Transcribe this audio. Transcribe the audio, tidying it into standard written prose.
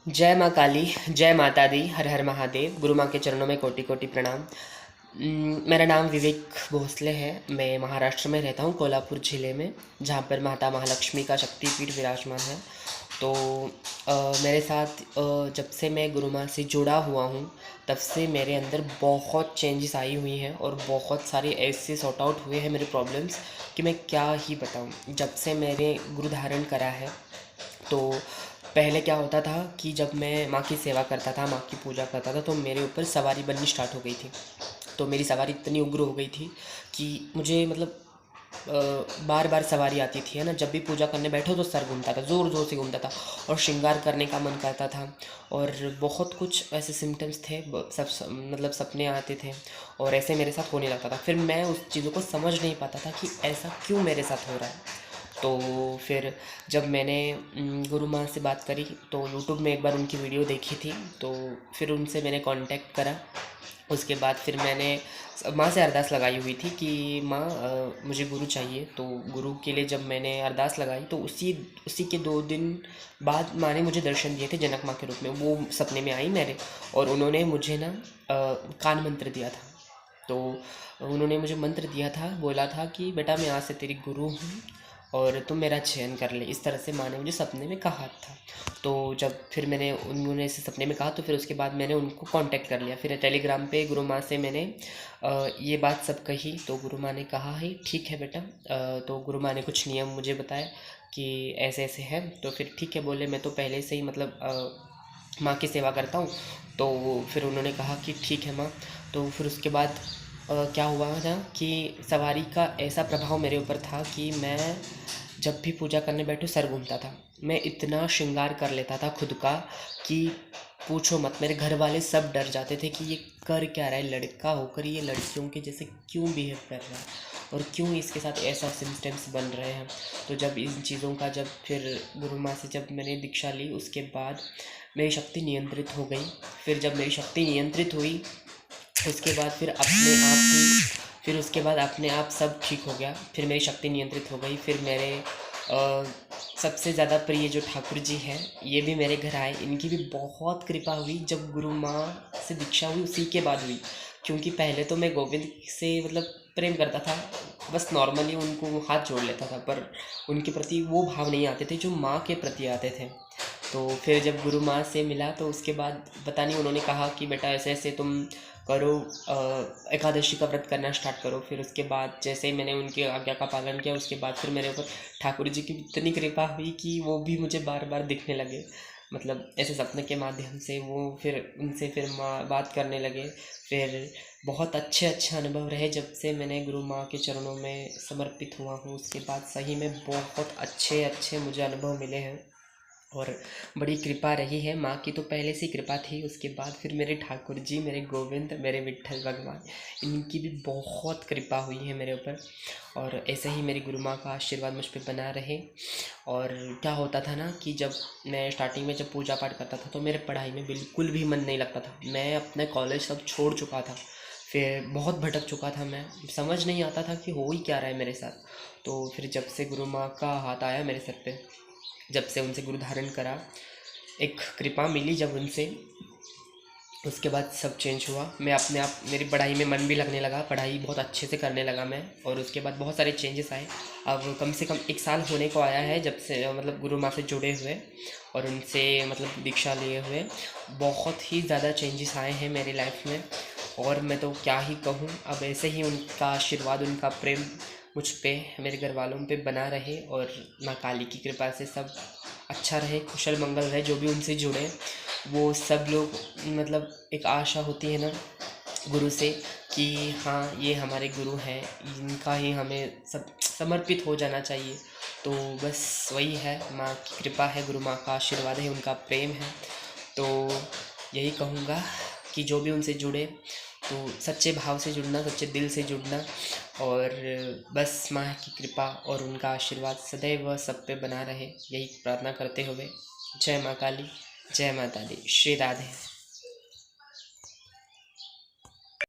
जय माँ काली, जय माता दी, हर हर महादेव। गुरु माँ के चरणों में कोटि कोटि प्रणाम। मेरा नाम विवेक भोसले है। मैं महाराष्ट्र में रहता हूँ, कोल्हापुर ज़िले में, जहाँ पर माता महालक्ष्मी का शक्तिपीठ विराजमान है। तो मेरे साथ जब से मैं गुरु माँ से जुड़ा हुआ हूँ, तब से मेरे अंदर बहुत चेंजेस आई हुई हैं और बहुत सारे ऐसे सॉर्ट आउट हुए हैं मेरे प्रॉब्लम्स कि मैं क्या ही बताऊँ। जब से मैंने गुरु धारण करा है, तो पहले क्या होता था कि जब मैं माँ की सेवा करता था, माँ की पूजा करता था, तो मेरे ऊपर सवारी बननी स्टार्ट हो गई थी। तो मेरी सवारी इतनी उग्र हो गई थी कि मुझे मतलब बार बार सवारी आती थी, है ना। जब भी पूजा करने बैठो तो सर घूमता था, ज़ोर ज़ोर से घूमता था, और श्रृंगार करने का मन करता था, और बहुत कुछ ऐसे सिम्टम्स थे, मतलब सपने आते थे, और ऐसे मेरे साथ होने लगता था। फिर मैं उस चीज़ों को समझ नहीं पाता था कि ऐसा क्यों मेरे साथ हो रहा है। तो फिर जब मैंने गुरु माँ से बात करी, तो यूट्यूब में एक बार उनकी वीडियो देखी थी, तो फिर उनसे मैंने कांटेक्ट करा। उसके बाद फिर मैंने माँ से अरदास लगाई हुई थी कि माँ मुझे गुरु चाहिए। तो गुरु के लिए जब मैंने अरदास लगाई, तो उसी उसी के 2 दिन बाद माँ ने मुझे दर्शन दिए थे जनक माँ के रूप में। वो सपने में आई मेरे, और उन्होंने मुझे ना कान मंत्र दिया था। तो उन्होंने मुझे मंत्र दिया था, बोला था कि बेटा मैं आज से तेरी गुरु हूँ और तुम मेरा चयन कर ले। इस तरह से माँ ने मुझे सपने में कहा था। तो जब फिर मैंने उन्होंने ऐसे सपने में कहा, तो फिर उसके बाद मैंने उनको कांटेक्ट कर लिया। फिर टेलीग्राम पे गुरु माँ से मैंने ये बात सब कही। तो गुरु माँ ने कहा है ठीक है बेटा। तो गुरु माँ ने कुछ नियम मुझे बताए कि ऐसे ऐसे है। तो फिर ठीक है बोले, मैं तो पहले से ही मतलब माँ की सेवा करता हूँ। तो फिर उन्होंने कहा कि ठीक है माँ। तो फिर उसके बाद क्या हुआ था कि सवारी का ऐसा प्रभाव मेरे ऊपर था कि मैं जब भी पूजा करने बैठूँ सर घूमता था। मैं इतना श्रृंगार कर लेता था खुद का कि पूछो मत। मेरे घर वाले सब डर जाते थे कि ये कर क्या रहा है, लड़का होकर ये लड़कियों के जैसे क्यों बिहेव कर रहा है, और क्यों इसके साथ ऐसा सिम्टम्स बन रहे हैं। तो जब इन चीज़ों का जब फिर गुरु माँ से जब मैंने दीक्षा ली, उसके बाद मेरी शक्ति नियंत्रित हो गई। फिर जब मेरी शक्ति नियंत्रित हुई, उसके बाद फिर उसके बाद अपने आप सब ठीक हो गया। फिर मेरी शक्ति नियंत्रित हो गई। फिर मेरे अ, सबसे ज़्यादा प्रिय जो ठाकुर जी हैं, ये भी मेरे घर आए। इनकी भी बहुत कृपा हुई जब गुरु माँ से दीक्षा हुई, उसी के बाद हुई। क्योंकि पहले तो मैं गोविंद से मतलब प्रेम करता था, बस नॉर्मली उनको हाथ जोड़ लेता था, पर उनके प्रति वो भाव नहीं आते थे जो माँ के प्रति आते थे। तो फिर जब गुरु माँ से मिला, तो उसके बाद पता नहीं उन्होंने कहा कि बेटा ऐसे ऐसे तुम करो, एकादशी का व्रत करना स्टार्ट करो। फिर उसके बाद जैसे ही मैंने उनकी आज्ञा का पालन किया, उसके बाद फिर मेरे ऊपर ठाकुर जी की इतनी कृपा हुई कि वो भी मुझे बार बार दिखने लगे। मतलब ऐसे सपने के माध्यम से वो फिर उनसे फिर माँ बात करने लगे। फिर बहुत अच्छे अच्छे अनुभव रहे जब से मैंने गुरु माँ के चरणों में समर्पित हुआ हूँ। उसके बाद सही में बहुत अच्छे अच्छे मुझे अनुभव मिले हैं, और बड़ी कृपा रही है माँ की। तो पहले से ही कृपा थी, उसके बाद फिर मेरे ठाकुर जी, मेरे गोविंद, मेरे विट्ठल भगवान, इनकी भी बहुत कृपा हुई है मेरे ऊपर। और ऐसे ही मेरी गुरु माँ का आशीर्वाद मुझ पर बना रहे। और क्या होता था ना कि जब मैं स्टार्टिंग में जब पूजा पाठ करता था, तो मेरे पढ़ाई में बिल्कुल भी मन नहीं लगता था। मैं अपने कॉलेज सब छोड़ चुका था, फिर बहुत भटक चुका था। मैं समझ नहीं आता था कि हो ही क्या रहा है मेरे साथ। तो फिर जब से गुरु माँ का हाथ आया मेरे सर पे, जब से उनसे गुरु धारण करा, एक कृपा मिली जब उनसे, उसके बाद सब चेंज हुआ। मैं अपने आप, मेरी पढ़ाई में मन भी लगने लगा, पढ़ाई बहुत अच्छे से करने लगा मैं। और उसके बाद बहुत सारे चेंजेस आए। अब कम से कम 1 साल होने को आया है जब से मतलब गुरु माँ से जुड़े हुए और उनसे मतलब दीक्षा लिए हुए। बहुत ही ज़्यादा चेंजेस आए हैं मेरी लाइफ में, और मैं तो क्या ही कहूँ। अब ऐसे ही उनका आशीर्वाद, उनका प्रेम मुझ पे, मेरे घर वालों पे बना रहे, और माँ काली की कृपा से सब अच्छा रहे, कुशल मंगल रहे। जो भी उनसे जुड़े वो सब लोग, मतलब एक आशा होती है ना गुरु से कि हाँ ये हमारे गुरु हैं, इनका ही हमें सब समर्पित हो जाना चाहिए। तो बस वही है, माँ की कृपा है, गुरु माँ का आशीर्वाद है, उनका प्रेम है। तो यही कहूँगा कि जो भी उनसे जुड़े, तो सच्चे भाव से जुड़ना, सच्चे दिल से जुड़ना, और बस माँ की कृपा और उनका आशीर्वाद सदैव सब पे बना रहे, यही प्रार्थना करते हुए जय माँ काली, जय माता दी, श्री राधे।